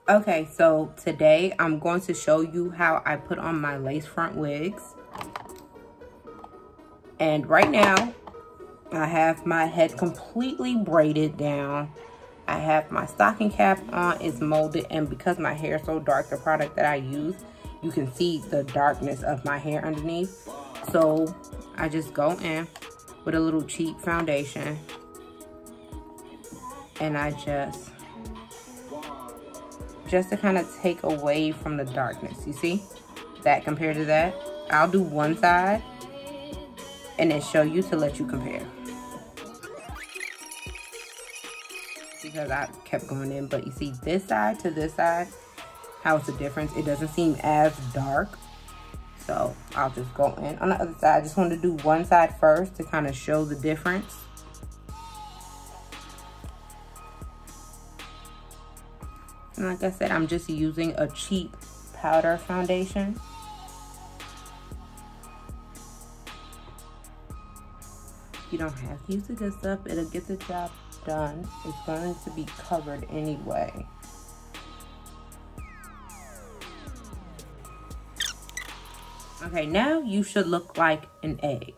Okay, so today I'm going to show you how I put on my lace front wigs. And right now, I have my head completely braided down. I have my stocking cap on, it's molded, and because my hair is so dark, the product that I use, you can see the darkness of my hair underneath. So I just go in with a little cheap foundation, and I just to kind of take away from the darkness. You see that compared to that? I'll do one side and then show you to let you compare. Because I kept going in, but you see this side to this side, how it's a difference. It doesn't seem as dark. So I'll just go in on the other side. I just wanted to do one side first to kind of show the difference. And like I said, I'm just using a cheap powder foundation. You don't have to use the good stuff. It'll get the job done. It's going to be covered anyway. Okay, now you should look like an egg.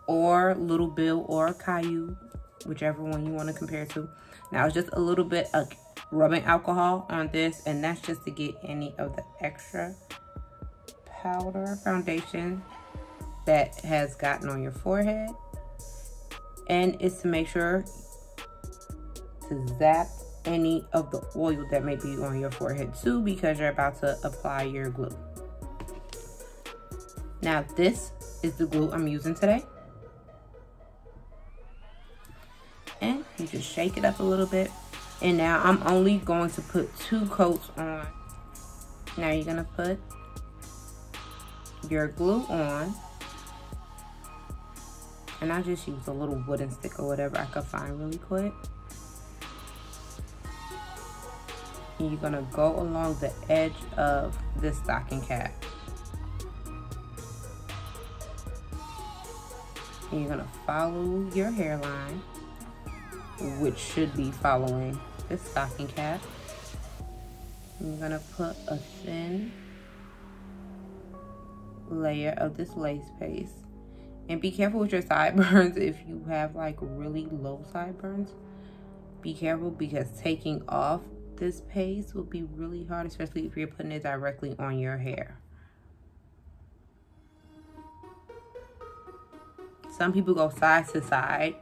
Or Little Bill or Caillou, whichever one you want to compare to. Now it's just a little bit of rubbing alcohol on this, and that's just to get any of the extra powder foundation that has gotten on your forehead. And it's to make sure to zap any of the oil that may be on your forehead too, because you're about to apply your glue. Now this is the glue I'm using today. And you just shake it up a little bit. And now I'm only going to put 2 coats on. Now you're gonna put your glue on. And I just use a little wooden stick or whatever I could find really quick. And you're gonna go along the edge of this stocking cap. And you're gonna follow your hairline, which should be following this stocking cap. And you're gonna put a thin layer of this lace paste. And be careful with your sideburns. If you have like really low sideburns, be careful, because taking off this paste will be really hard, especially if you're putting it directly on your hair. Some people go side to side.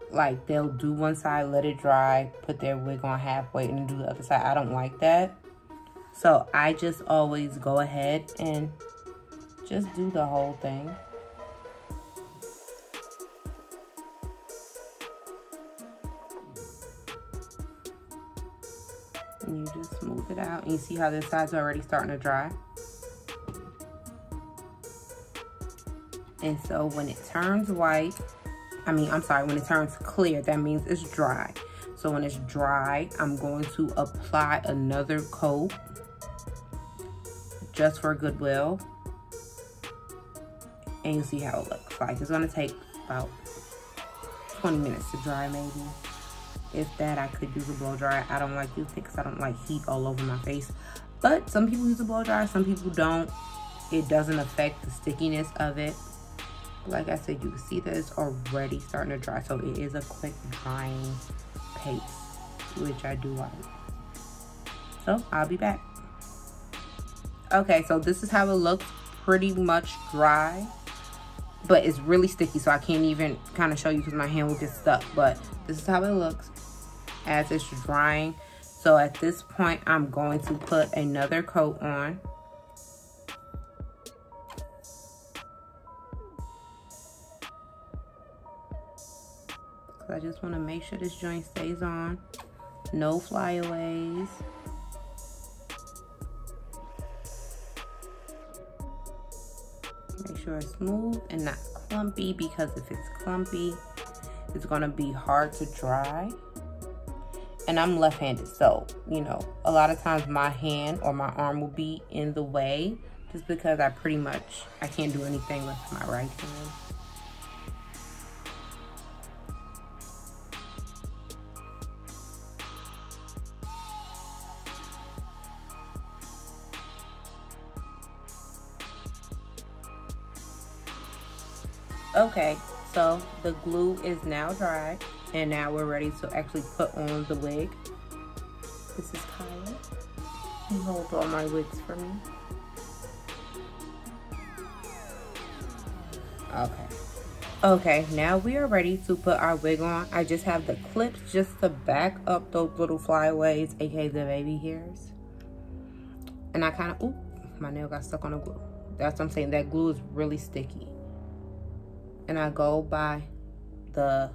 Like they'll do one side, let it dry, put their wig on halfway, and then do the other side. I don't like that. So I just always go ahead and just do the whole thing. And you just smooth it out. And you see how this side's already starting to dry. And so when it turns white, when it turns clear, that means it's dry. So when it's dry, I'm going to apply another coat just for goodwill. And you'll see how it looks like. It's gonna take about 20 minutes to dry maybe. If that, I could use a blow dryer. I don't like using it because I don't like heat all over my face. But some people use a blow dryer, some people don't. It doesn't affect the stickiness of it. Like I said, you can see that it's already starting to dry, so it is a quick drying paste, which I do like. So I'll be back. Okay, so this is how it looks, pretty much dry, but it's really sticky, so I can't even kind of show you because my hand will get stuck. But this is how it looks as it's drying. So at this point, I'm going to put another coat on. I just want to make sure this joint stays on. No flyaways. Make sure it's smooth and not clumpy, because if it's clumpy, it's going to be hard to dry. And I'm left-handed, so, you know, a lot of times my hand or my arm will be in the way, just because I can't do anything with my right hand. Okay, so the glue is now dry, and now we're ready to actually put on the wig. This is Kyla. He holds all my wigs for me. Okay, now we are ready to put our wig on. I just have the clips just to back up those little flyaways, aka the baby hairs. And I kind of, oop, my nail got stuck on the glue. That's what I'm saying, that glue is really sticky. And I go by the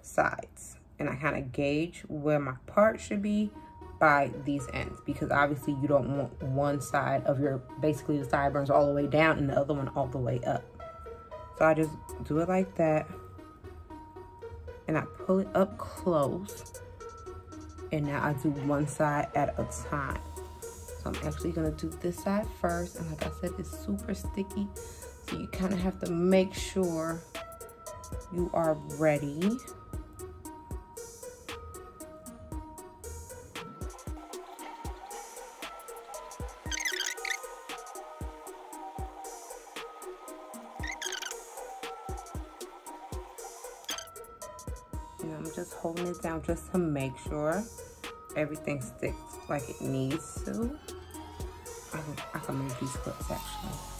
sides. And I kind of gauge where my part should be by these ends. Because obviously you don't want one side of your, basically the sideburns all the way down and the other one all the way up. So I just do it like that. And I pull it up close. And now I do one side at a time. So I'm actually gonna do this side first. And like I said, it's super sticky. So you kind of have to make sure you are ready. And I'm just holding it down just to make sure everything sticks like it needs to. I can move these clips actually.